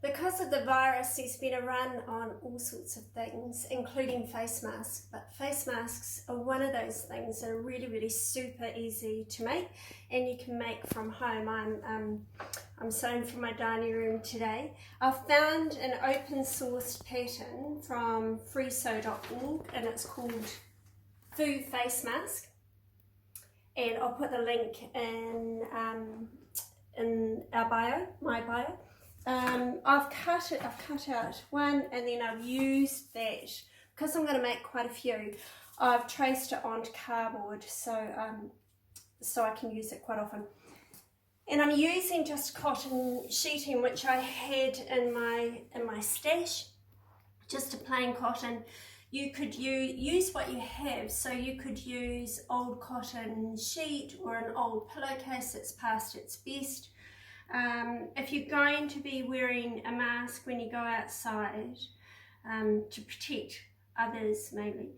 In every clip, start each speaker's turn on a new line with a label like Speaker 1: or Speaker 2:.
Speaker 1: Because of the virus, there's been a run on all sorts of things, including face masks. But face masks are one of those things that are really, really super easy to make, and you can make from home. I'm sewing from my dining room today. I've found an open sourced pattern from freesew.org, and it's called Foo Face Mask. And I'll put the link in our bio, my bio. I've cut out one, and then I've used that, because I'm going to make quite a few, I've traced it onto cardboard so I can use it quite often. And I'm using just cotton sheeting, which I had in my stash, just a plain cotton. You could use what you have, so you could use old cotton sheet or an old pillowcase that's past its best. If you're going to be wearing a mask when you go outside, to protect others mainly,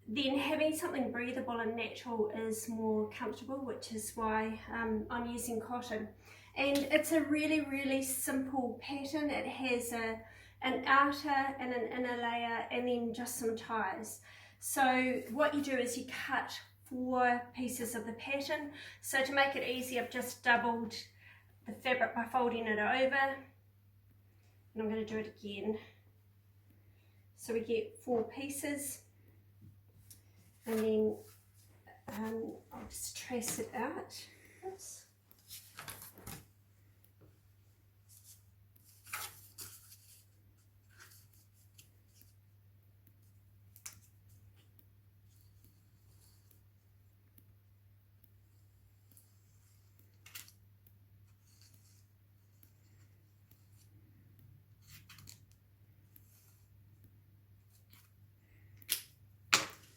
Speaker 1: then having something breathable and natural is more comfortable, which is why I'm using cotton. And it's a really, really simple pattern. It has an outer and an inner layer, and then just some ties. So what you do is you cut 4 pieces of the pattern. So to make it easy, I've just doubled the fabric by folding it over, and I'm going to do it again. So we get 4 pieces, and then I'll just trace it out. Oops.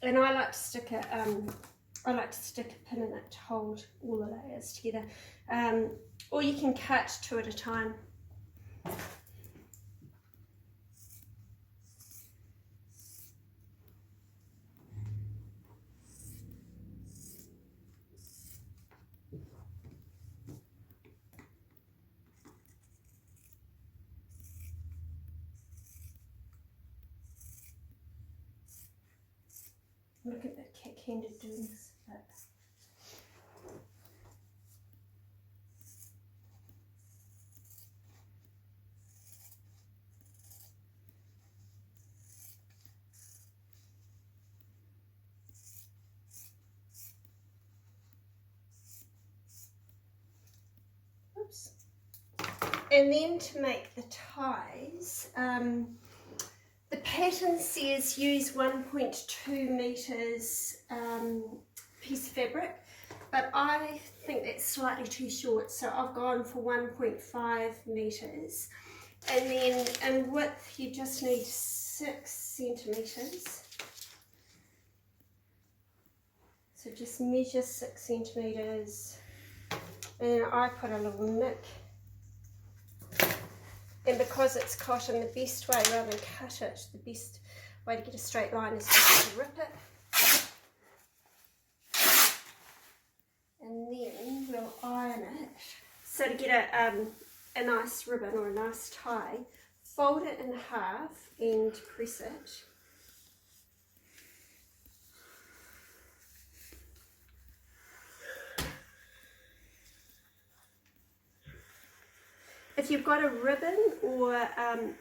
Speaker 1: And I like to stick a pin in it to hold all the layers together, or you can cut 2 at a time. Look at the cat-handed doing this. Oops. And then to make the ties, the pattern says use 1.2 meters piece of fabric, but I think that's slightly too short, so I've gone for 1.5 meters. And then in width you just need 6 centimeters. So just measure 6 centimeters, and I put a little nick. And because it's cotton, the best way, rather than cut it, the best way to get a straight line is just to rip it. And then we'll iron it. So to get a nice ribbon or a nice tie, fold it in half and press it. If you've got a ribbon or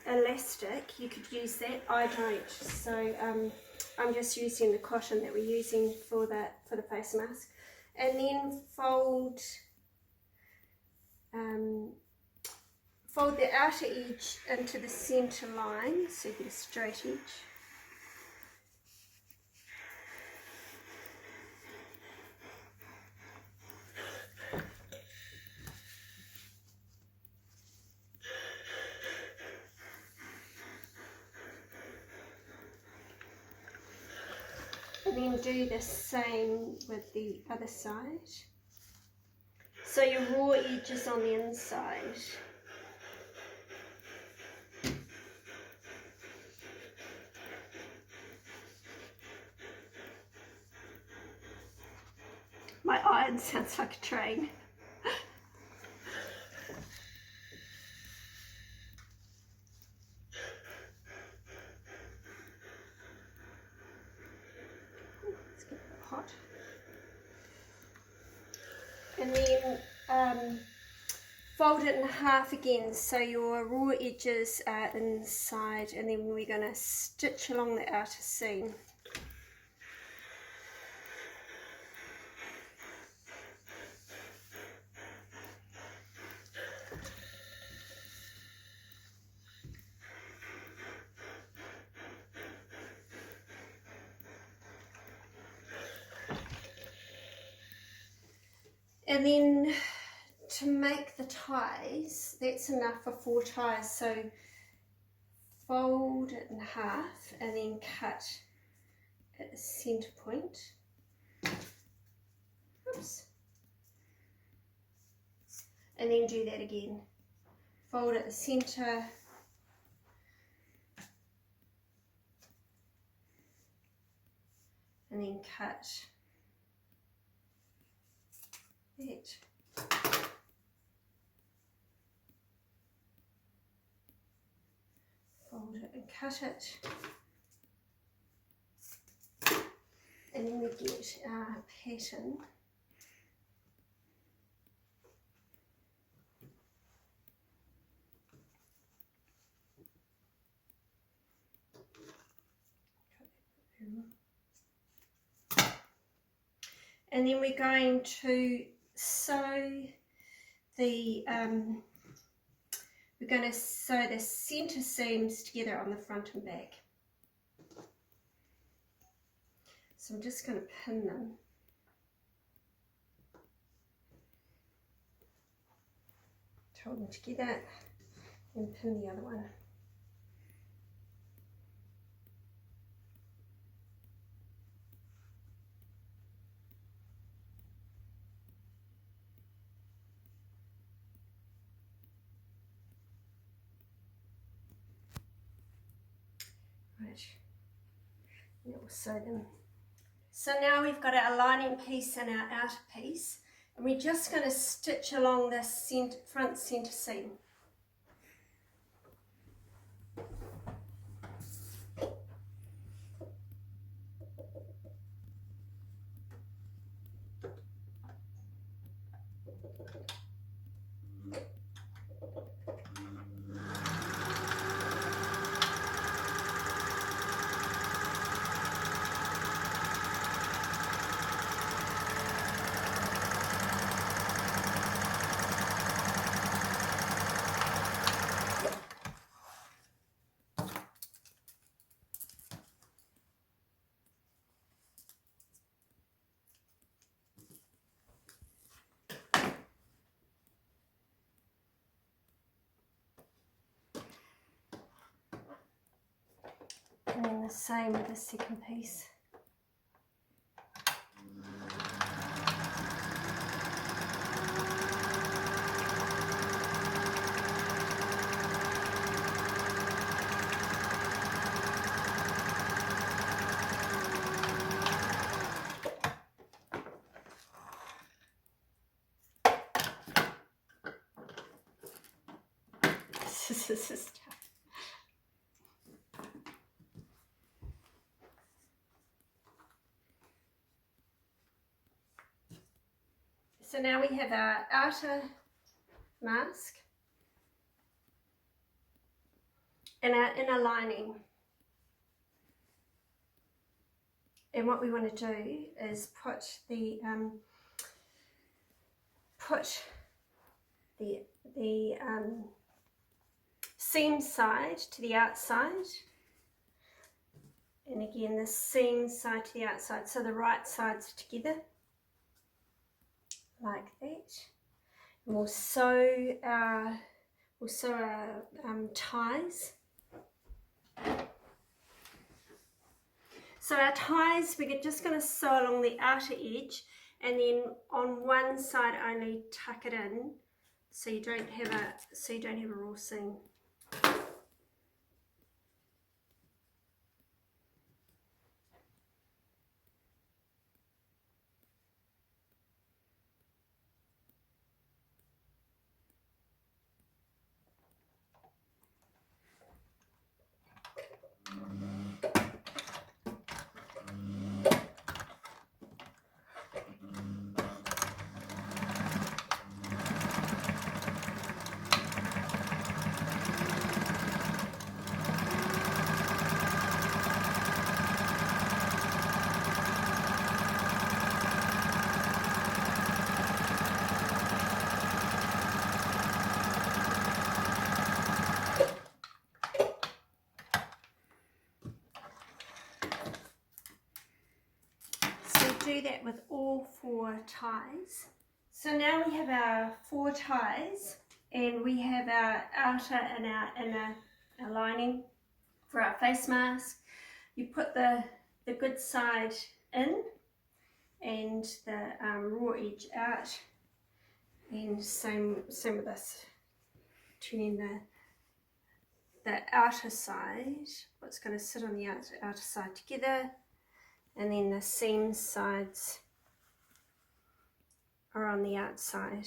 Speaker 1: elastic, you could use that. I don't, so I'm just using the cotton that we're using for the face mask. And then fold the outer edge into the centre line, so you get a straight edge. And then do the same with the other side. So your raw edge is on the inside. My iron sounds like a train. and then fold it in half again so your raw edges are inside, and then we're going to stitch along the outer seam. And then to make the ties, that's enough for 4 ties, so fold it in half and then cut at the center point. Oops. And then do that again. Fold at the center, and then cut that. Fold it and cut it, and then we get our pattern. And then we're going to sew the we're going to sew the center seams together on the front and back. So I'm just going to pin them. Hold them together and pin the other one. Right, and we'll sew them. So now we've got our lining piece and our outer piece, and we're just going to stitch along this front center seam. And then the same with the second piece. This is tough. So now we have our outer mask and our inner lining. And what we want to do is put the seam side to the outside, and again the seam side to the outside, so the right sides together like that. And we'll sew our ties. So our ties, we're just going to sew along the outer edge, and then on one side only tuck it in, so you don't have a raw seam. do that with all 4 ties. So now we have our 4 ties, and we have our outer and our inner lining for our face mask. You put the good side in and the raw edge out, and same with this, turning the outer side, what's going to sit on the outer side together, and then the seam sides are on the outside.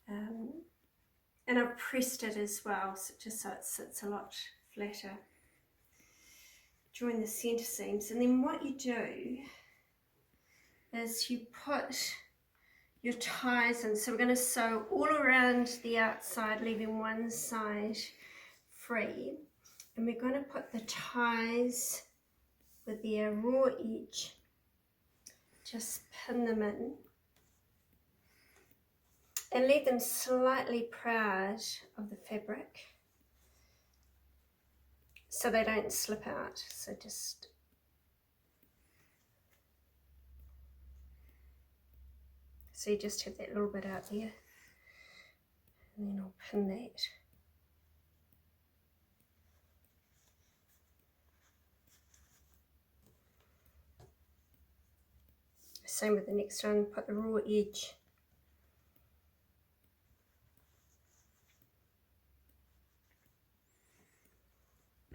Speaker 1: And I've pressed it as well, so just so it sits a lot flatter. Join the centre seams, and then what you do is you put your ties in. So we're going to sew all around the outside, leaving one side free, and we're going to put the ties with their raw edge, just pin them in and leave them slightly proud of the fabric so they don't slip out. So you just have that little bit out there, and then I'll pin that. Same with the next one, put the raw edge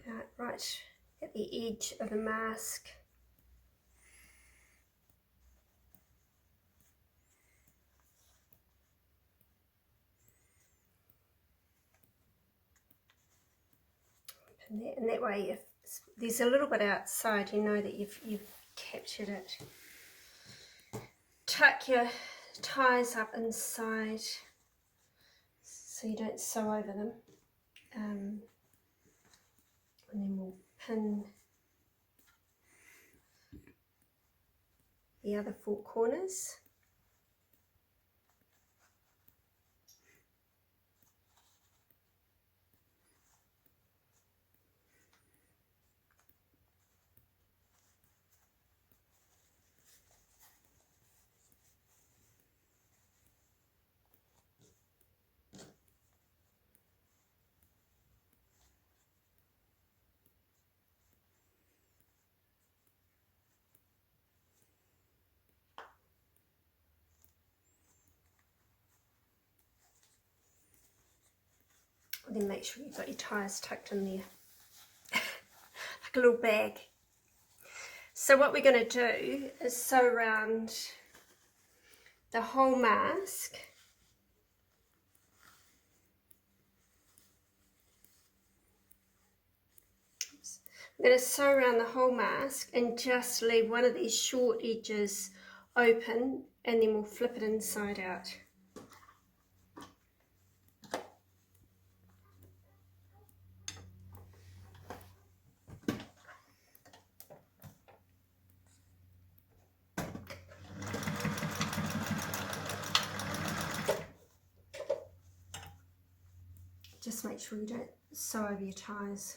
Speaker 1: out right at the edge of the mask. Pin that, and that way if there's a little bit outside, you know that you've captured it. Tuck your ties up inside so you don't sew over them, and then we'll pin the other 4 corners. Then make sure you've got your ties tucked in there like a little bag. So what we're going to do is sew around the whole mask. I'm going to sew around the whole mask and just leave one of these short edges open, and then we'll flip it inside out. Just make sure you don't sew over your ties.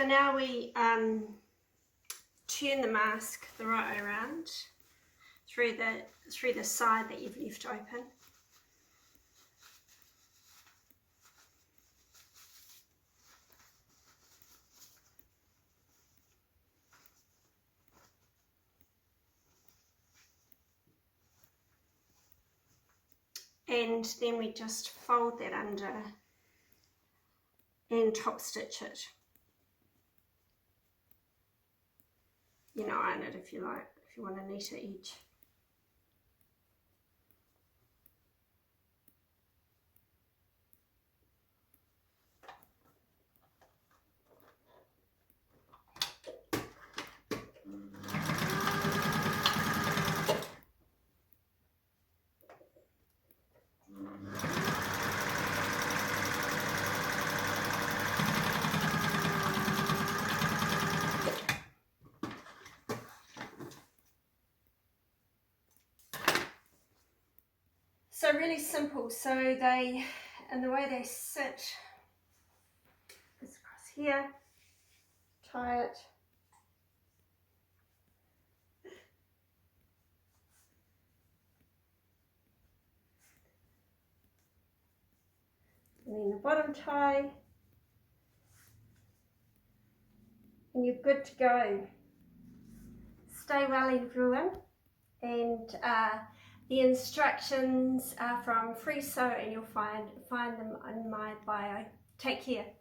Speaker 1: So now we turn the mask the right way around through the side that you've left open. And then we just fold that under and top stitch it. You know, iron it if you like, if you want a neater edge. So really simple. So they, and the way they sit is across here, tie it, and then the bottom tie, and you're good to go. Stay well, everyone, and the instructions are from Free Sew, and you'll find them in my bio. Take care.